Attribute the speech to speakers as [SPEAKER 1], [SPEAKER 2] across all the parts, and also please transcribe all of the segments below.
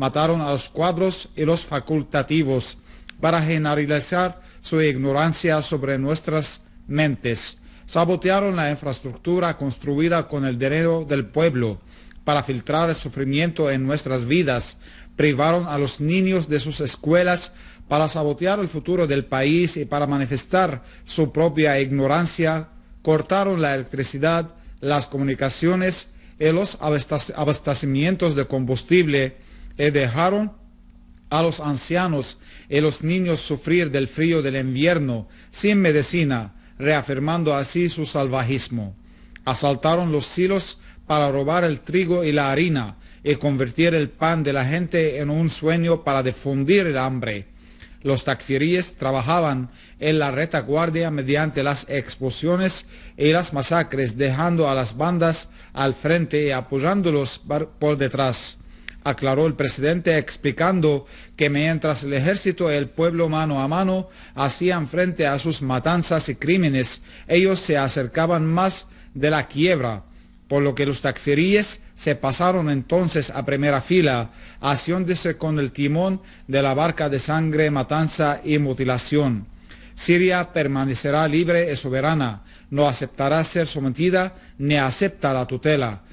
[SPEAKER 1] mataron a los cuadros y los facultativos para generalizar su ignorancia sobre nuestras mentes. Sabotearon la infraestructura construida con el dinero del pueblo para filtrar el sufrimiento en nuestras vidas. Privaron a los niños de sus escuelas para sabotear el futuro del país y para manifestar su propia ignorancia. Cortaron la electricidad, las comunicaciones y los abastecimientos de combustible y dejaron a los ancianos y los niños sufrir del frío del invierno sin medicina, reafirmando así su salvajismo. Asaltaron los silos para robar el trigo y la harina y convertir el pan de la gente en un sueño para difundir el hambre. Los takfiríes trabajaban en la retaguardia mediante las explosiones y las masacres, dejando a las bandas al frente y apoyándolos por detrás. Aclaró el presidente explicando que mientras el ejército y el pueblo mano a mano hacían frente a sus matanzas y crímenes, ellos se acercaban más de la quiebra, por lo que los takfiríes se pasaron entonces a primera fila, haciéndose con el timón de la barca de sangre, matanza y mutilación. Siria permanecerá libre y soberana, no aceptará ser sometida ni acepta la tutela.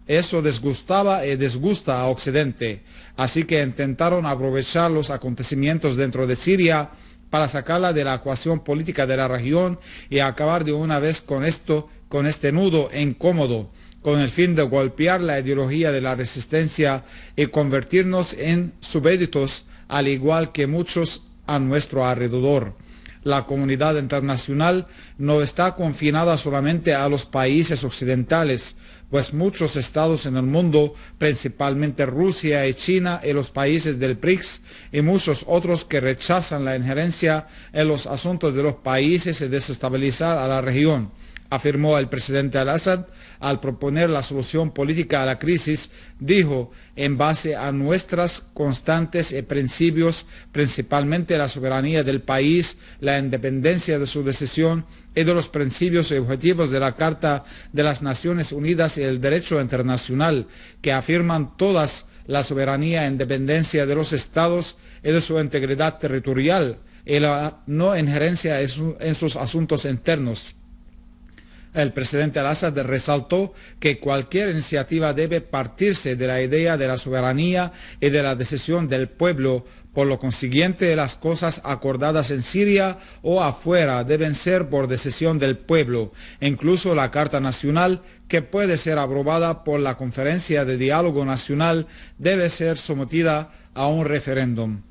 [SPEAKER 1] Eso disgustaba y disgusta a Occidente, así que intentaron aprovechar los acontecimientos dentro de Siria para sacarla de la ecuación política de la región y acabar de una vez con este nudo incómodo, con el fin de golpear la ideología de la resistencia y convertirnos en súbditos, al igual que muchos a nuestro alrededor. La comunidad internacional no está confinada solamente a los países occidentales, pues muchos estados en el mundo, principalmente Rusia y China y los países del BRICS y muchos otros que rechazan la injerencia en los asuntos de los países y desestabilizar a la región, afirmó el presidente al-Assad al proponer la solución política a la crisis. Dijo: en base a nuestras constantes y principios, principalmente la soberanía del país, la independencia de su decisión y de los principios y objetivos de la Carta de las Naciones Unidas y el derecho internacional, que afirman todas la soberanía e independencia de los estados y de su integridad territorial y la no injerencia en sus asuntos internos. El presidente al-Assad resaltó que cualquier iniciativa debe partirse de la idea de la soberanía y de la decisión del pueblo. Por lo consiguiente, las cosas acordadas en Siria o afuera deben ser por decisión del pueblo. Incluso la Carta Nacional, que puede ser aprobada por la Conferencia de Diálogo Nacional, debe ser sometida a un referéndum.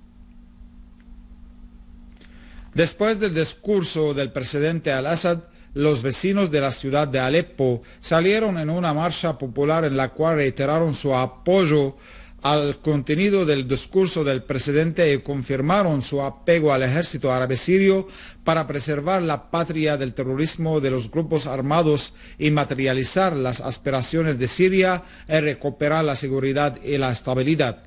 [SPEAKER 1] Después del discurso del presidente al-Assad, los vecinos de la ciudad de Alepo salieron en una marcha popular en la cual reiteraron su apoyo al contenido del discurso del presidente y confirmaron su apego al ejército árabe sirio para preservar la patria del terrorismo de los grupos armados y materializar las aspiraciones de Siria y recuperar la seguridad y la estabilidad.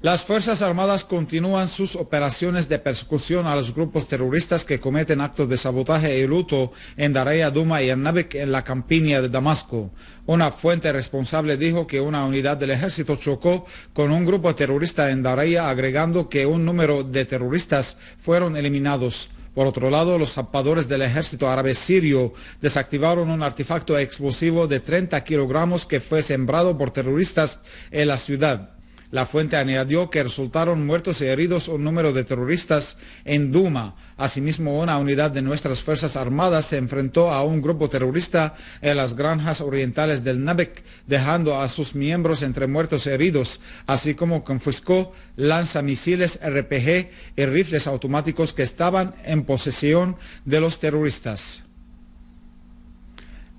[SPEAKER 1] Las Fuerzas Armadas continúan sus operaciones de persecución a los grupos terroristas que cometen actos de sabotaje y luto en Daraya, Duma y en Nabek, en la campiña de Damasco. Una fuente responsable dijo que una unidad del ejército chocó con un grupo terrorista en Daraya, agregando que un número de terroristas fueron eliminados. Por otro lado, los zapadores del ejército árabe sirio desactivaron un artefacto explosivo de 30 kilogramos que fue sembrado por terroristas en la ciudad. La fuente añadió que resultaron muertos y heridos un número de terroristas en Duma. Asimismo, una unidad de nuestras Fuerzas Armadas se enfrentó a un grupo terrorista en las granjas orientales del Nabek, dejando a sus miembros entre muertos y heridos, así como confiscó lanzamisiles RPG y rifles automáticos que estaban en posesión de los terroristas.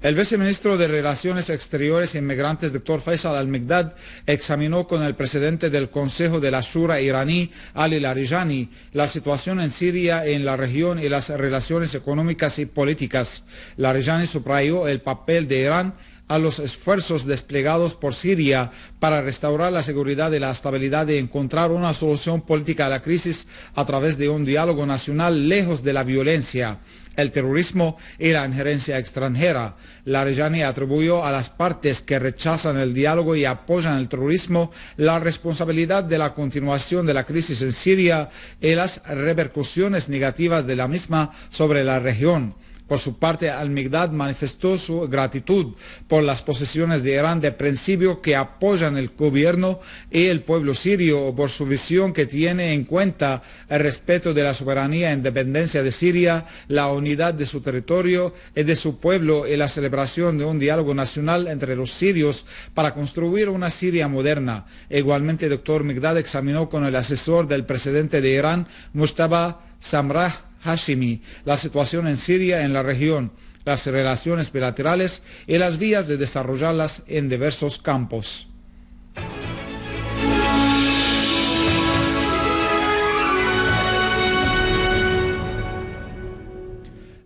[SPEAKER 1] El viceministro de Relaciones Exteriores e Inmigrantes, Dr. Faisal Al-Mikdad, examinó con el presidente del Consejo de la Shura iraní, Ali Larijani, la situación en Siria, en la región y las relaciones económicas y políticas. Larijani subrayó el papel de Irán a los esfuerzos desplegados por Siria para restaurar la seguridad y la estabilidad y encontrar una solución política a la crisis a través de un diálogo nacional lejos de la violencia, el terrorismo y la injerencia extranjera. Larijani atribuyó a las partes que rechazan el diálogo y apoyan el terrorismo la responsabilidad de la continuación de la crisis en Siria y las repercusiones negativas de la misma sobre la región. Por su parte, Al-Mikdad manifestó su gratitud por las posiciones de Irán de principio que apoyan el gobierno y el pueblo sirio, por su visión que tiene en cuenta el respeto de la soberanía e independencia de Siria, la unidad de su territorio y de su pueblo y la celebración de un diálogo nacional entre los sirios para construir una Siria moderna. Igualmente, el doctor Mikdad examinó con el asesor del presidente de Irán, Mujtaba Samrah Hashimi, la situación en Siria y en la región, las relaciones bilaterales y las vías de desarrollarlas en diversos campos.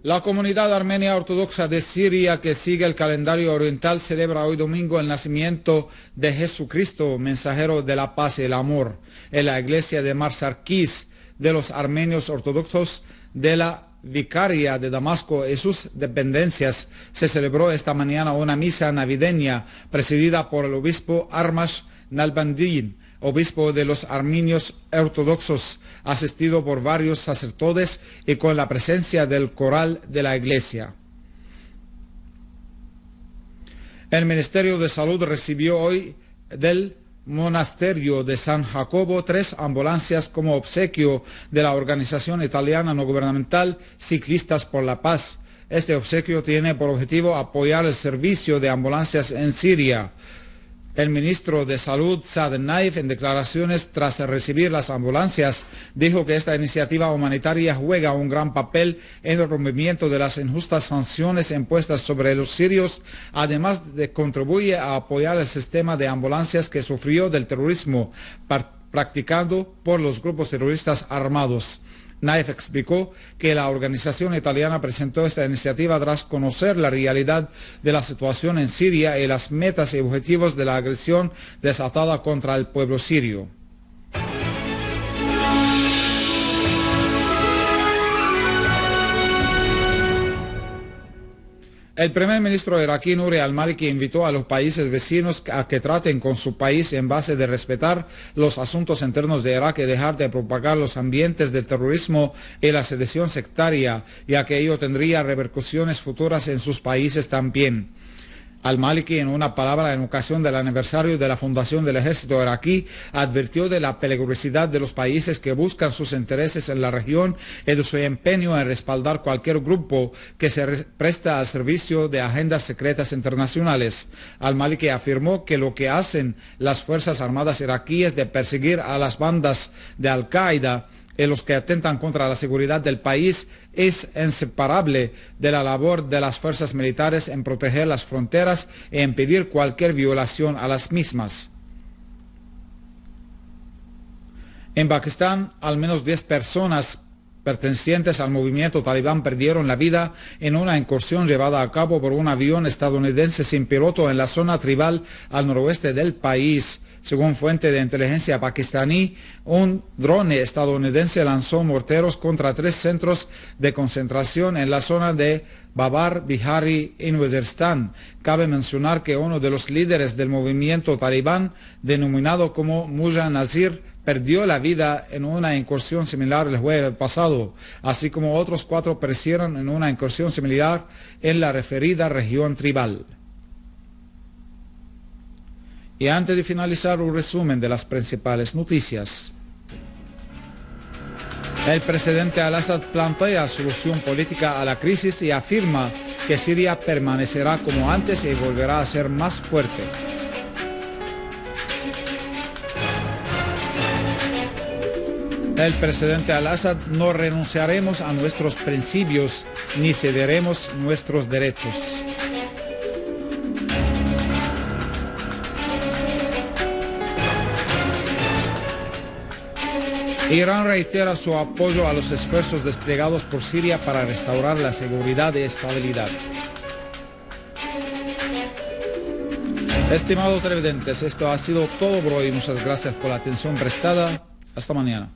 [SPEAKER 1] La comunidad armenia ortodoxa de Siria, que sigue el calendario oriental, celebra hoy domingo el nacimiento de Jesucristo, mensajero de la paz y el amor, en la iglesia de Mar Sarkis de los armenios ortodoxos de la Vicaría de Damasco y sus dependencias. Se celebró esta mañana una misa navideña presidida por el obispo Armash Nalbandin, obispo de los armenios ortodoxos, asistido por varios sacerdotes y con la presencia del coral de la iglesia. El Ministerio de Salud recibió hoy del Monasterio de San Jacobo 3 ambulancias como obsequio de la organización italiana no gubernamental Ciclistas por la Paz. Este obsequio tiene por objetivo apoyar el servicio de ambulancias en Siria. El ministro de Salud, Saad Naif, en declaraciones tras recibir las ambulancias, dijo que esta iniciativa humanitaria juega un gran papel en el rompimiento de las injustas sanciones impuestas sobre los sirios, además de contribuye a apoyar el sistema de ambulancias que sufrió del terrorismo practicado por los grupos terroristas armados. Naif explicó que la organización italiana presentó esta iniciativa tras conocer la realidad de la situación en Siria y las metas y objetivos de la agresión desatada contra el pueblo sirio. El primer ministro iraquí Nouri al-Maliki invitó a los países vecinos a que traten con su país en base de respetar los asuntos internos de Irak y dejar de propagar los ambientes del terrorismo y la sedición sectaria, ya que ello tendría repercusiones futuras en sus países también. Al-Maliki, en una palabra en ocasión del aniversario de la fundación del ejército iraquí, advirtió de la peligrosidad de los países que buscan sus intereses en la región y de su empeño en respaldar cualquier grupo que se presta al servicio de agendas secretas internacionales. Al-Maliki afirmó que lo que hacen las Fuerzas Armadas iraquíes de perseguir a las bandas de Al-Qaeda y los que atentan contra la seguridad del país es inseparable de la labor de las fuerzas militares en proteger las fronteras e impedir cualquier violación a las mismas. En Pakistán, al menos 10 personas pertenecientes al movimiento talibán perdieron la vida en una incursión llevada a cabo por un avión estadounidense sin piloto en la zona tribal al noroeste del país. Según fuente de inteligencia pakistaní, un drone estadounidense lanzó morteros contra 3 centros de concentración en la zona de Babar Bihari en Waziristán. Cabe mencionar que uno de los líderes del movimiento talibán, denominado como Mullah Nazir, perdió la vida en una incursión similar el jueves pasado, así como otros 4 perecieron en una incursión similar en la referida región tribal. Y antes de finalizar, un resumen de las principales noticias. El presidente Al-Assad plantea solución política a la crisis y afirma que Siria permanecerá como antes y volverá a ser más fuerte. El presidente Al-Assad: no renunciaremos a nuestros principios ni cederemos nuestros derechos. Irán reitera su apoyo a los esfuerzos desplegados por Siria para restaurar la seguridad y estabilidad. Estimados televidentes, esto ha sido todo por hoy. Muchas gracias por la atención prestada. Hasta mañana.